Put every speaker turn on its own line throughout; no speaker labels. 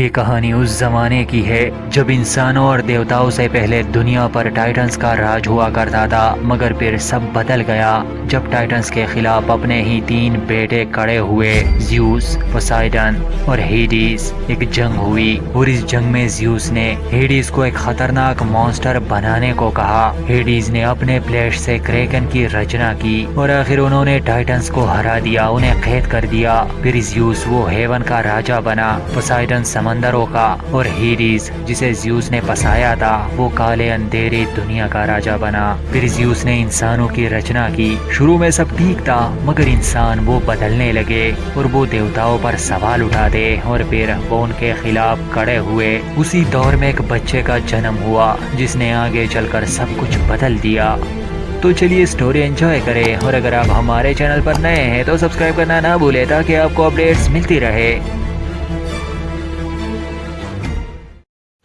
یہ کہانی اس زمانے کی ہے جب انسانوں اور دیوتاؤں سے پہلے دنیا پر ٹائٹنز کا راج ہوا کرتا تھا، مگر پھر سب بدل گیا جب ٹائٹنز کے خلاف اپنے ہی 3 بیٹے کھڑے ہوئے، زیوس، پوسائیڈن اور ہیڈیز۔ ایک جنگ ہوئی اور اس جنگ میں زیوس نے ہیڈیز کو ایک خطرناک مانسٹر بنانے کو کہا۔ ہیڈیز نے اپنے بلیڈ سے کریکن کی رچنا کی اور آخر انہوں نے ٹائٹنز کو ہرا دیا، انہیں قید کر دیا۔ پھر زیوس وہ ہیون کا راجا بنا، پوسائیڈن سمندروں کا، اور ہیڈیز جسے زیوس نے پسایا تھا وہ کالے اندھیرے دنیا کا راجا بنا۔ پھر زیوس نے انسانوں کی رچنا کی۔ شروع میں سب ٹھیک تھا، مگر انسان وہ بدلنے لگے اور وہ دیوتاؤں پر سوال اٹھاتے اور پھر وہ ان کے خلاف کھڑے ہوئے۔ اسی دور میں ایک بچے کا جنم ہوا جس نے آگے چل کر سب کچھ بدل دیا۔ تو چلیے سٹوری انجوائے کریں، اور اگر آپ ہمارے چینل پر نئے ہیں تو سبسکرائب کرنا نہ بھولیں تاکہ آپ کو اپڈیٹس ملتی رہے۔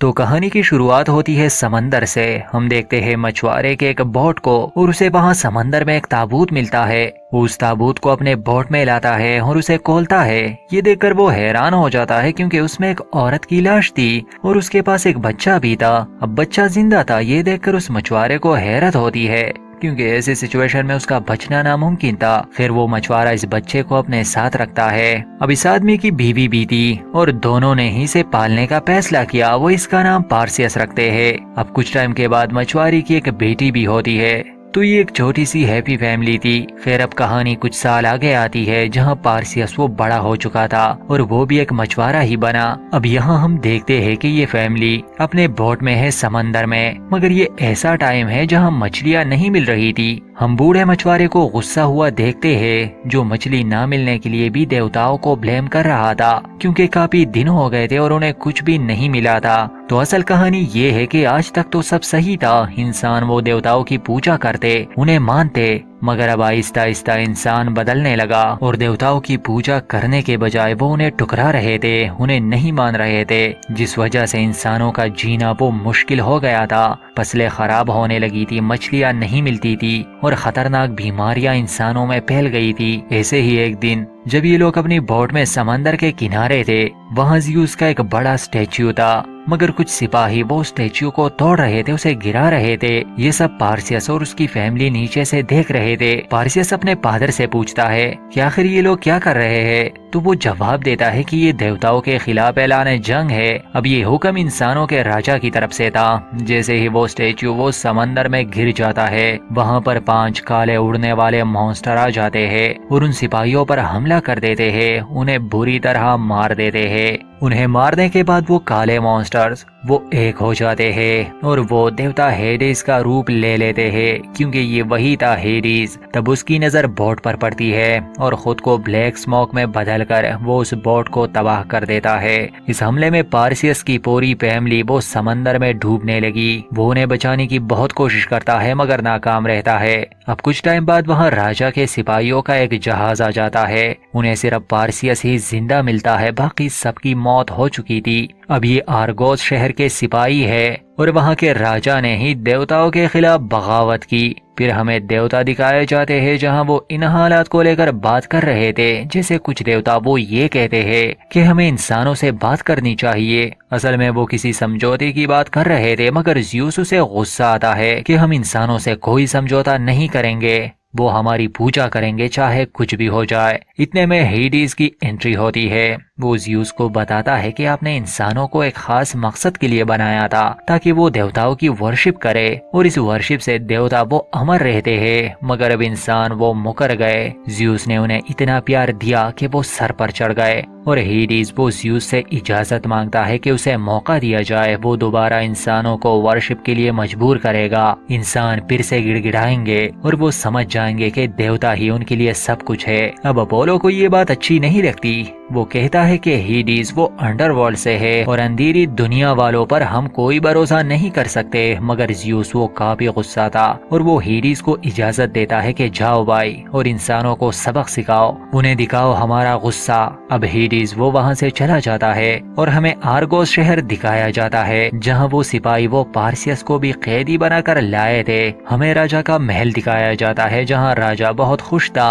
تو کہانی کی شروعات ہوتی ہے سمندر سے۔ ہم دیکھتے ہیں مچھوارے کے ایک بوٹ کو اور اسے وہاں سمندر میں ایک تابوت ملتا ہے۔ وہ اس تابوت کو اپنے بوٹ میں لاتا ہے اور اسے کھولتا ہے۔ یہ دیکھ کر وہ حیران ہو جاتا ہے کیونکہ اس میں ایک عورت کی لاش تھی اور اس کے پاس ایک بچہ بھی تھا۔ اب بچہ زندہ تھا۔ یہ دیکھ کر اس مچھوارے کو حیرت ہوتی ہے کیونکہ ایسی سچویشن میں اس کا بچنا ناممکن تھا۔ پھر وہ مچھوارا اس بچے کو اپنے ساتھ رکھتا ہے۔ اب اس آدمی کی بیوی بھی تھی اور دونوں نے ہی اسے پالنے کا فیصلہ کیا۔ وہ اس کا نام پارسیس رکھتے ہیں۔ اب کچھ ٹائم کے بعد مچھواری کی ایک بیٹی بھی ہوتی ہے۔ تو یہ ایک چھوٹی سی ہیپی فیملی تھی۔ خیر اب کہانی کچھ سال آگے آتی ہے جہاں پارسیس وہ بڑا ہو چکا تھا اور وہ بھی ایک مچھوارا ہی بنا۔ اب یہاں ہم دیکھتے ہیں کہ یہ فیملی اپنے بوٹ میں ہے سمندر میں، مگر یہ ایسا ٹائم ہے جہاں مچھلیاں نہیں مل رہی تھی۔ ہم بوڑھے مچھوارے کو غصہ ہوا دیکھتے ہیں جو مچھلی نہ ملنے کے لیے بھی دیوتاؤں کو بلیم کر رہا تھا کیونکہ کافی دن ہو گئے تھے اور انہیں کچھ بھی نہیں ملا تھا۔ تو اصل کہانی یہ ہے کہ آج تک تو سب صحیح تھا، انسان وہ دیوتاؤں کی پوجا کرتے، انہیں مانتے، مگر اب آہستہ آہستہ انسان بدلنے لگا اور دیوتاؤں کی پوجا کرنے کے بجائے وہ انہیں ٹکرا رہے تھے، انہیں نہیں مان رہے تھے، جس وجہ سے انسانوں کا جینا وہ مشکل ہو گیا تھا۔ فصلیں خراب ہونے لگی تھی، مچھلیاں نہیں ملتی تھی اور خطرناک بیماریاں انسانوں میں پھیل گئی تھی۔ ایسے ہی ایک دن جب یہ لوگ اپنی بوٹ میں سمندر کے کنارے تھے، وہاں زیوس کا ایک بڑا اسٹیچو تھا، مگر کچھ سپاہی وہ اسٹیچو کو توڑ رہے تھے، اسے گرا رہے تھے۔ یہ سب پارسیس اور اس کی فیملی نیچے سے دیکھ رہے تھے۔ پارسیس اپنے فادر سے پوچھتا ہے کہ آخر یہ لوگ کیا کر رہے ہیں؟ تو وہ جواب دیتا ہے کہ یہ دیوتاؤں کے خلاف اعلان جنگ ہے۔ اب یہ حکم انسانوں کے راجا کی طرف سے تھا۔ جیسے ہی وہ اسٹیچو وہ سمندر میں گر جاتا ہے، وہاں پر 5 کالے اڑنے والے مانسٹر آ جاتے ہیں اور ان سپاہیوں پر حملہ کر دیتے ہیں، انہیں بری طرح مار دیتے ہیں۔ انہیں مارنے کے بعد وہ کالے مانسٹرز وہ ایک ہو جاتے ہیں اور وہ دیوتا ہیڈیز کا روپ لے لیتے ہیں کیونکہ یہ وہی تھا ہیڈیز۔ تب اس کی نظر بوٹ پر پڑتی ہے اور خود کو بلیک سموک میں بدل کر وہ اس بوٹ کو تباہ کر دیتا ہے۔ اس حملے میں پارسیس کی پوری فیملی وہ سمندر میں ڈوبنے لگی۔ وہ انہیں بچانے کی بہت کوشش کرتا ہے مگر ناکام رہتا ہے۔ اب کچھ ٹائم بعد وہاں راجا کے سپاہیوں کا ایک جہاز آ جاتا ہے۔ انہیں صرف پارسیس ہی زندہ ملتا ہے، باقی سب کی موت ہو چکی تھی۔ اب یہ آرگوس شہر کے سپاہی ہے اور وہاں کے راجا نے ہی دیوتاؤں کے خلاف بغاوت کی۔ پھر ہمیں دیوتا دکھائے جاتے ہیں جہاں وہ ان حالات کو لے کر بات کر رہے تھے۔ جیسے کچھ دیوتا وہ یہ کہتے ہیں کہ ہمیں انسانوں سے بات کرنی چاہیے، اصل میں وہ کسی سمجھوتے کی بات کر رہے تھے، مگر زیوس اسے غصہ آتا ہے کہ ہم انسانوں سے کوئی سمجھوتا نہیں کریں گے، وہ ہماری پوجا کریں گے چاہے کچھ بھی ہو جائے۔ اتنے میں ہیڈیز کی انٹری ہوتی ہے۔ وہ زیوس کو بتاتا ہے کہ آپ نے انسانوں کو ایک خاص مقصد کے لیے بنایا تھا تاکہ وہ دیوتاؤں کی ورشپ کرے اور اس ورشپ سے دیوتا وہ امر رہتے ہیں، مگر اب انسان وہ مکر گئے۔ زیوس نے انہیں اتنا پیار دیا کہ وہ سر پر چڑھ گئے اور ہیڈیز وہ زیوس سے اجازت مانگتا ہے کہ اسے موقع دیا جائے، وہ دوبارہ انسانوں کو ورشپ کے لیے مجبور کرے گا۔ انسان پھر سے گڑ گڑائیں گے اور وہ سمجھ جائیں گے کہ دیوتا ہی ان کے لیے سب کچھ ہے۔ اب اپولو کو یہ بات اچھی نہیں لگتی۔ وہ کہتا ہے کہ ہیڈیز وہ انڈر ورلڈ سے ہے اور اندھیری دنیا والوں پر ہم کوئی بھروسہ نہیں کر سکتے، مگر زیوس وہ کافی غصہ تھا اور وہ ہیڈیز کو اجازت دیتا ہے کہ جاؤ بھائی اور انسانوں کو سبق سکھاؤ، انہیں دکھاؤ ہمارا غصہ۔ اب ہیڈیز وہ وہاں سے چلا جاتا ہے اور ہمیں آرگوس شہر دکھایا جاتا ہے جہاں وہ سپاہی وہ پارسیس کو بھی قیدی بنا کر لائے تھے۔ ہمیں راجا کا محل دکھایا جاتا ہے جہاں راجا بہت خوش تھا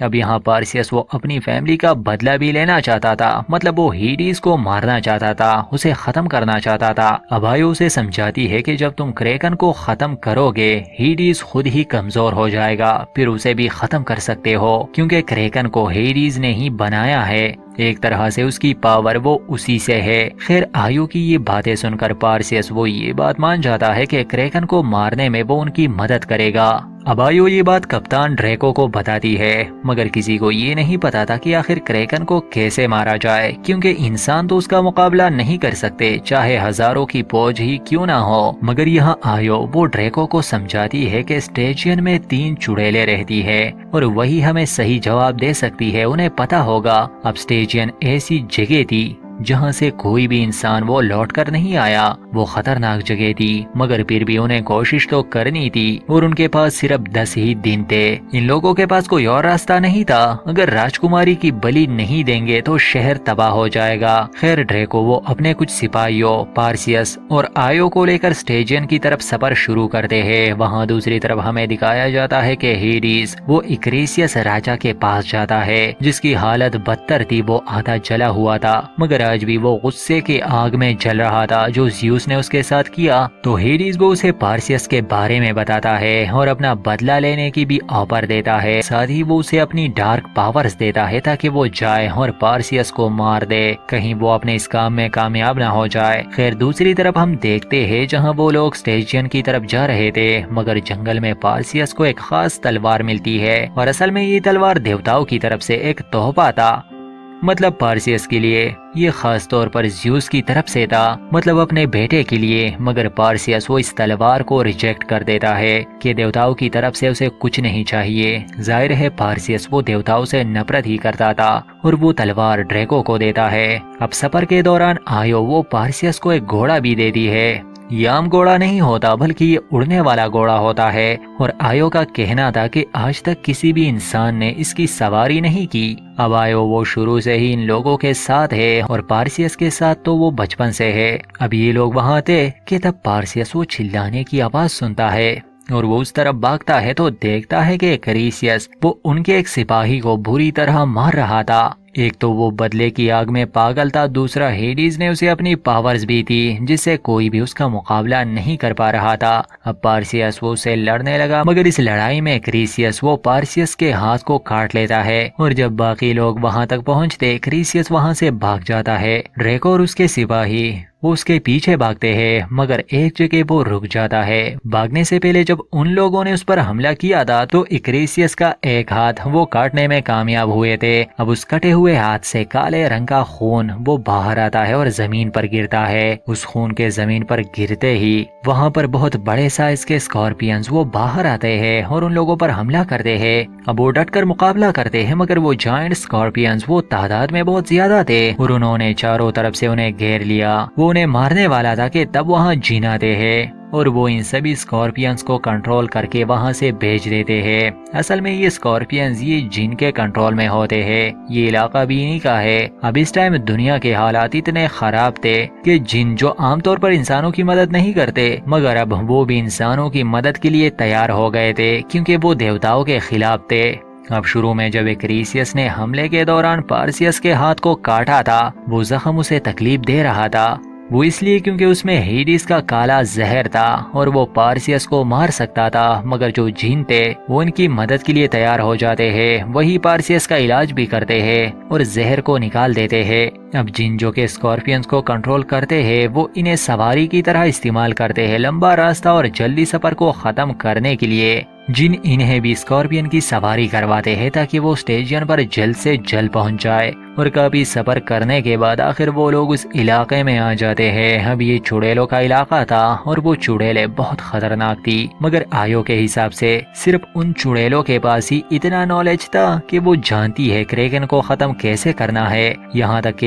اب یہاں پارسیس وہ اپنی فیملی کا بدلہ بھی لینا چاہتا تھا، مطلب وہ ہیڈیس کو مارنا چاہتا تھا، اسے ختم کرنا چاہتا تھا۔ اب آیو اسے سمجھاتی ہے کہ جب تم کریکن کو ختم کرو گے ہیڈیس خود ہی کمزور ہو جائے گا، پھر اسے بھی ختم کر سکتے ہو کیونکہ کریکن کو ہیڈیس نے ہی بنایا ہے، ایک طرح سے اس کی پاور وہ اسی سے ہے۔ خیر آیو کی یہ باتیں سن کر پارسیس وہ یہ بات مان جاتا ہے کہ کریکن کو مارنے میں وہ ان کی مدد کرے گا۔ اب آیو یہ بات کپتان ڈریکو کو بتاتی ہے، مگر کسی کو یہ نہیں پتا تھا کہ آخر کریکن کو کیسے مارا جائے، کیونکہ انسان تو اس کا مقابلہ نہیں کر سکتے چاہے ہزاروں کی فوج ہی کیوں نہ ہو۔ مگر یہاں آیو وہ ڈریکو کو سمجھاتی ہے کہ اسٹیجین میں 3 چڑیلیں رہتی ہے اور وہی ہمیں صحیح جواب دے سکتی ہے، انہیں پتا ہوگا۔ اب اسٹیجین ایسی جگہ تھی جہاں سے کوئی بھی انسان وہ لوٹ کر نہیں آیا، وہ خطرناک جگہ تھی، مگر پھر بھی انہیں کوشش تو کرنی تھی اور ان کے پاس صرف 10 ہی دن تھے۔ ان لوگوں کے پاس کوئی اور راستہ نہیں تھا، اگر راجکماری کی بلی نہیں دیں گے تو شہر تباہ ہو جائے گا۔ خیر ڈریکو وہ اپنے کچھ سپاہیوں پارسیس اور آیو کو لے کر اسٹیجین کی طرف سفر شروع کرتے ہیں۔ وہاں دوسری طرف ہمیں دکھایا جاتا ہے کہ ہیڈیس وہ اکریسیس راجا کے پاس جاتا ہے جس کی حالت بدتر تھی، وہ آدھا جلا ہوا تھا، مگر آج بھی وہ غصے کے آگ میں جل رہا تھا جو زیوس نے اس کے ساتھ کیا۔ تو ہیڈیس وہ اسے پارسیس کے بارے میں بتاتا ہے اور اپنا بدلہ لینے کی بھی آفر دیتا ہے، ساتھ ہی وہ اسے اپنی ڈارک پاورز دیتا ہے تاکہ وہ جائے اور پارسیس کو مار دے، کہیں وہ اپنے اس کام میں کامیاب نہ ہو جائے۔ خیر دوسری طرف ہم دیکھتے ہیں جہاں وہ لوگ اسٹیجین کی طرف جا رہے تھے، مگر جنگل میں پارسیس کو ایک خاص تلوار ملتی ہے اور اصل میں یہ تلوار دیوتاؤں کی طرف سے ایک تحفہ تھا، مطلب پارسیس کے لیے یہ خاص طور پر زیوس کی طرف سے تھا، مطلب اپنے بیٹے کے لیے، مگر پارسیس وہ اس تلوار کو ریجیکٹ کر دیتا ہے کہ دیوتاؤں کی طرف سے اسے کچھ نہیں چاہیے۔ ظاہر ہے پارسیس وہ دیوتاؤں سے نفرت ہی کرتا تھا اور وہ تلوار ڈریکو کو دیتا ہے۔ اب سفر کے دوران آیو وہ پارسیس کو ایک گھوڑا بھی دیتی ہے، یہ عام گھوڑا نہیں ہوتا بلکہ یہ اڑنے والا گھوڑا ہوتا ہے، اور آیو کا کہنا تھا کہ آج تک کسی بھی انسان نے اس کی سواری نہیں کی۔ اب آیو وہ شروع سے ہی ان لوگوں کے ساتھ ہے اور پارسیس کے ساتھ تو وہ بچپن سے ہے۔ اب یہ لوگ وہاں تھے کہ تب پارسیس وہ چلانے کی آواز سنتا ہے اور وہ اس طرف بھاگتا ہے تو دیکھتا ہے کہ کریسیس وہ ان کے ایک سپاہی کو بری طرح مار رہا تھا۔ ایک تو وہ بدلے کی آگ میں پاگل تھا، دوسرا ہیڈیز نے اسے اپنی پاورز بھی تھی جس سے کوئی بھی اس کا مقابلہ نہیں کر پا رہا تھا۔ اب پارسیس وہ اسے لڑنے لگا، مگر اس لڑائی میں کریسیس وہ پارسیس کے ہاتھ کو کاٹ لیتا ہے، اور جب باقی لوگ وہاں تک پہنچتے کریسیس وہاں سے بھاگ جاتا ہے۔ ڈریکو اور اس کے سپاہی وہ اس کے پیچھے بھاگتے ہیں، مگر ایک جگہ وہ رک جاتا ہے۔ بھاگنے سے پہلے جب ان لوگوں نے اس پر حملہ کیا تھا تو اکریسیس کا ایک ہاتھ وہ کاٹنے میں کامیاب ہوئے تھے۔ اب اس کٹے ہوئے ہاتھ سے کالے رنگ کا خون وہ باہر آتا ہے اور زمین پر گرتا ہے۔ اس خون کے زمین پر گرتے ہی وہاں پر بہت بڑے سائز کے اسکارپینز وہ باہر آتے ہیں اور ان لوگوں پر حملہ کرتے ہیں۔ اب وہ ڈٹ کر مقابلہ کرتے ہیں، مگر وہ جائنٹ اسکارپینز وہ تعداد میں بہت زیادہ تھے اور انہوں نے چاروں طرف سے انہیں گھیر لیا۔ وہ انہیں مارنے والا تھا کہ تب وہاں جین آتے ہیں اور وہ ان سبھی اسکارپینز کو کنٹرول کر کے وہاں سے بھیج دیتے ہیں۔ اصل میں یہ اسکارپینز یہ جن کے کنٹرول میں ہوتے ہیں، یہ علاقہ بھی انہی کا ہے۔ اب اس ٹائم دنیا کے حالات اتنے خراب تھے کہ جن جو عام طور پر انسانوں کی مدد نہیں کرتے، مگر اب وہ بھی انسانوں کی مدد کے لیے تیار ہو گئے تھے کیونکہ وہ دیوتاؤں کے خلاف تھے۔ اب شروع میں جب اکریسیس نے حملے کے دوران پارسیس کے ہاتھ کو کاٹا تھا، وہ زخم اسے تکلیف دے رہا تھا، وہ اس لیے کیونکہ اس میں ہیڈیس کا کالا زہر تھا اور وہ پارسیس کو مار سکتا تھا، مگر جو جین تھے وہ ان کی مدد کے لیے تیار ہو جاتے ہیں، وہی پارسیس کا علاج بھی کرتے ہیں اور زہر کو نکال دیتے ہیں۔ اب جن جو کہ اسکارپینز کو کنٹرول کرتے ہیں وہ انہیں سواری کی طرح استعمال کرتے ہیں، لمبا راستہ اور جلدی سفر کو ختم کرنے کے لیے جن انہیں بھی اسکارپین کی سواری کرواتے ہیں تاکہ وہ اسٹیشن پر جلد سے جلد پہنچ جائے، اور کافی سفر کرنے کے بعد آخر وہ لوگ اس علاقے میں آ جاتے ہیں۔ اب یہ چڑیلوں کا علاقہ تھا اور وہ چڑیلیں بہت خطرناک تھی، مگر آیو کے حساب سے صرف ان چڑیلوں کے پاس ہی اتنا نالج تھا کہ وہ جانتی ہے کریگن کو ختم کیسے کرنا ہے، یہاں تک کہ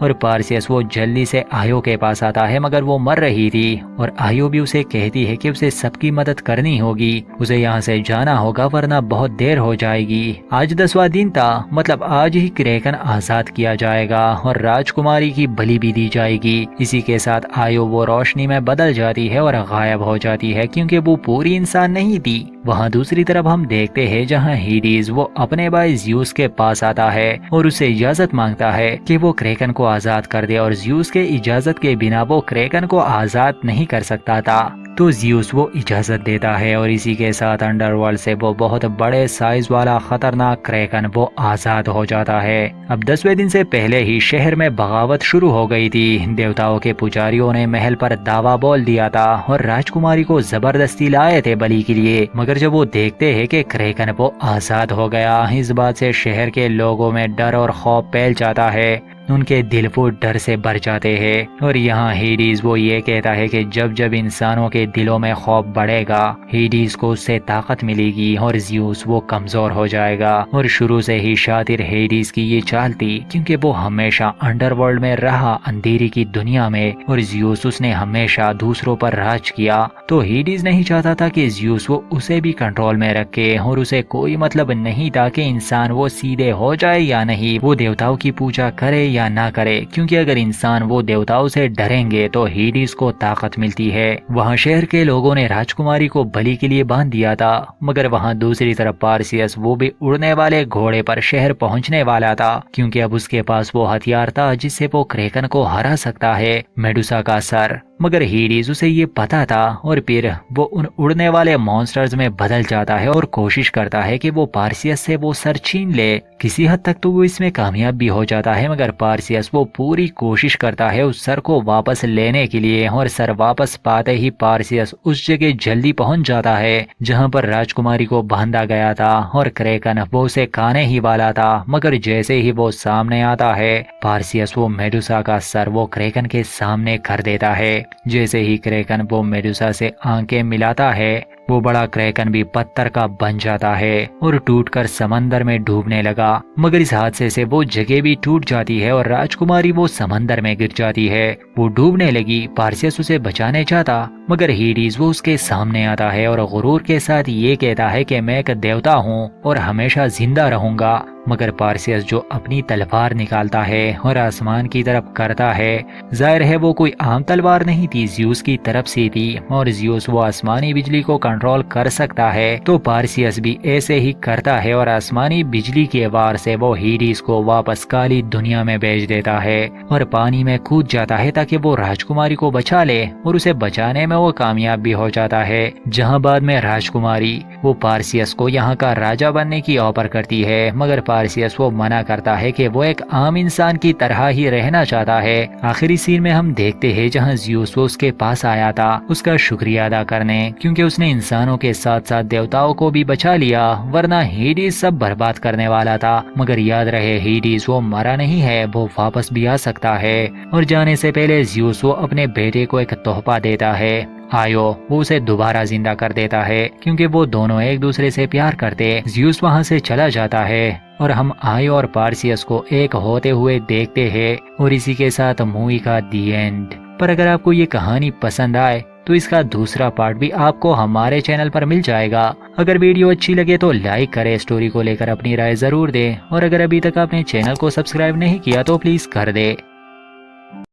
اور پارسیس وہ جلدی سے آیو کے پاس آتا ہے مگر وہ مر رہی تھی اور آیو بھی اسے کہتی ہے کہ اسے سب کی مدد کرنی ہوگی، اسے یہاں سے جانا ہوگا ورنہ بہت دیر ہو جائے گی۔ آج 10واں دن تھا، مطلب آج ہی کریکن آزاد کیا جائے گا اور راجکماری کی بلی بھی دی جائے گی۔ اسی کے ساتھ آیو وہ روشنی میں بدل جاتی ہے اور غائب ہو جاتی ہے کیونکہ وہ پوری انسان نہیں تھی۔ وہاں دوسری طرف ہم دیکھتے ہیں جہاں ہیڈیز وہ اپنے بھائی زیوس کے پاس آتا ہے اور اسے اجازت مانگتا ہے کہ وہ کریکن کو آزاد کر دے اور زیوس کے اجازت کے بنا وہ کریکن کو آزاد نہیں کر سکتا تھا، تو زیوس وہ اجازت دیتا ہے اور اسی کے ساتھ انڈر ورلڈ سے وہ بہت بڑے سائز والا خطرناک کریکن وہ آزاد ہو جاتا ہے۔ اب 10ویں دن سے پہلے ہی شہر میں بغاوت شروع ہو گئی تھی، دیوتاؤں کے پجاریوں نے محل پر دعویٰ بول دیا تھا اور راجکماری کو زبردستی لائے تھے بلی کے لیے، مگر جب وہ دیکھتے ہیں کہ کریکن وہ آزاد ہو گیا، اس بات سے شہر کے لوگوں میں ڈر اور خوف پھیل جاتا ہے، ان کے دل وہ ڈر سے بھر جاتے ہیں۔ اور یہاں ہیڈیز وہ یہ کہتا ہے کہ جب جب انسانوں کے دلوں میں خوف بڑھے گا، ہیڈیز کو اس سے طاقت ملے گی اور زیوس وہ کمزور ہو جائے گا۔ اور شروع سے ہی شاطر ہیڈیز کی یہ چال تھی کیونکہ وہ ہمیشہ انڈر ورلڈ میں رہا، اندھیری کی دنیا میں، اور زیوس اس نے ہمیشہ دوسروں پر راج کیا، تو ہیڈیز نہیں چاہتا تھا کہ زیوس وہ اسے بھی کنٹرول میں رکھے، اور اسے کوئی مطلب نہیں تھا کہ انسان وہ سیدھے ہو جائے یا نہیں، وہ دیوتاؤں کی پوجا کرے یا نہ کرے، کیونکہ اگر انسان وہ دیوتاؤں سے ڈریں گے تو ہیڈیز کو طاقت ملتی ہے۔ وہاں شہر کے لوگوں نے راجکماری کو بلی کے لیے باندھ دیا تھا، مگر وہاں دوسری طرف پارسیس وہ بھی اڑنے والے گھوڑے پر شہر پہنچنے والا تھا، کیونکہ اب اس کے پاس وہ ہتھیار تھا جس سے وہ کریکن کو ہرا سکتا ہے، میڈوسا کا سر۔ مگر ہیڈیز اسے یہ پتا تھا اور پھر وہ ان اڑنے والے مونسٹرز میں بدل جاتا ہے اور کوشش کرتا ہے کہ وہ پارسیس سے وہ سر چھین لے۔ کسی حد تک تو وہ اس میں کامیاب بھی ہو جاتا ہے، مگر پارسیس وہ پوری کوشش کرتا ہے اس سر کو واپس لینے کے لیے، اور سر واپس پاتے ہی پارسیس اس جگہ جلدی پہنچ جاتا ہے جہاں پر راجکماری کو باندھا گیا تھا، اور کریکن وہ اسے کھانے ہی والا تھا، مگر جیسے ہی وہ سامنے آتا ہے پارسیس وہ میڈوسا کا سر وہ کریکن کے سامنے کر دیتا ہے۔ جیسے ہی کریکن وہ میڈوسا سے آنکھیں ملاتا ہے، وہ بڑا کریکن بھی پتھر کا بن جاتا ہے اور ٹوٹ کر سمندر میں ڈوبنے لگا، مگر اس حادثے سے وہ جگہ بھی ٹوٹ جاتی ہے اور راجکماری وہ سمندر میں گر جاتی ہے، وہ ڈوبنے لگی۔ پارسیس اسے بچانے چاہتا، مگر ہیڈیز وہ اس کے سامنے آتا ہے اور غرور کے ساتھ یہ کہتا ہے کہ میں ایک دیوتا ہوں اور ہمیشہ زندہ رہوں گا، مگر پارسیس جو اپنی تلوار نکالتا ہے اور آسمان کی طرف کرتا ہے، ظاہر ہے وہ کوئی عام تلوار نہیں تھی، زیوس کی طرف سے تھی، اور زیوس وہ آسمانی بجلی کو کنٹرول کر سکتا ہے، تو پارسیس بھی ایسے ہی کرتا ہے اور آسمانی بجلی کے وار سے وہ ہیڈیز کو واپس کالی دنیا میں بھیج دیتا ہے اور پانی میں کود جاتا ہے تاکہ وہ راجکماری کو بچا لے، اور اسے بچانے میں وہ کامیاب بھی ہو جاتا ہے، جہاں بعد میں راجکماری وہ پارسیس کو یہاں کا راجا بننے کی آفر کرتی ہے، مگر پارسیس وہ منع کرتا ہے کہ وہ ایک عام انسان کی طرح ہی رہنا چاہتا ہے۔ آخری سین میں ہم دیکھتے ہیں جہاں زیوس اس کے پاس آیا تھا اس کا شکریہ ادا کرنے، کیونکہ اس نے انسانوں کے ساتھ ساتھ دیوتاؤں کو بھی بچا لیا، ورنہ ہیڈیز سب برباد کرنے والا تھا۔ مگر یاد رہے ہیڈیز وہ مرا نہیں ہے، وہ واپس بھی آ سکتا ہے، اور جانے سے پہلے زیوس وہ اپنے بیٹے کو ایک تحفہ دیتا ہے، آیو، وہ اسے دوبارہ زندہ کر دیتا ہے کیونکہ وہ دونوں ایک دوسرے سے پیار کرتے۔ زیوس وہاں سے چلا جاتا ہے اور ہم آیو اور پارسیس کو ایک ہوتے ہوئے دیکھتے ہیں، اور اسی کے ساتھ مووی کا دی اینڈ۔ پر اگر آپ کو یہ کہانی پسند آئے تو اس کا دوسرا پارٹ بھی آپ کو ہمارے چینل پر مل جائے گا۔ اگر ویڈیو اچھی لگے تو لائک کریں، اسٹوری کو لے کر اپنی رائے ضرور دیں، اور اگر ابھی تک آپ نے چینل کو سبسکرائب نہیں کیا تو پلیز کر دیں۔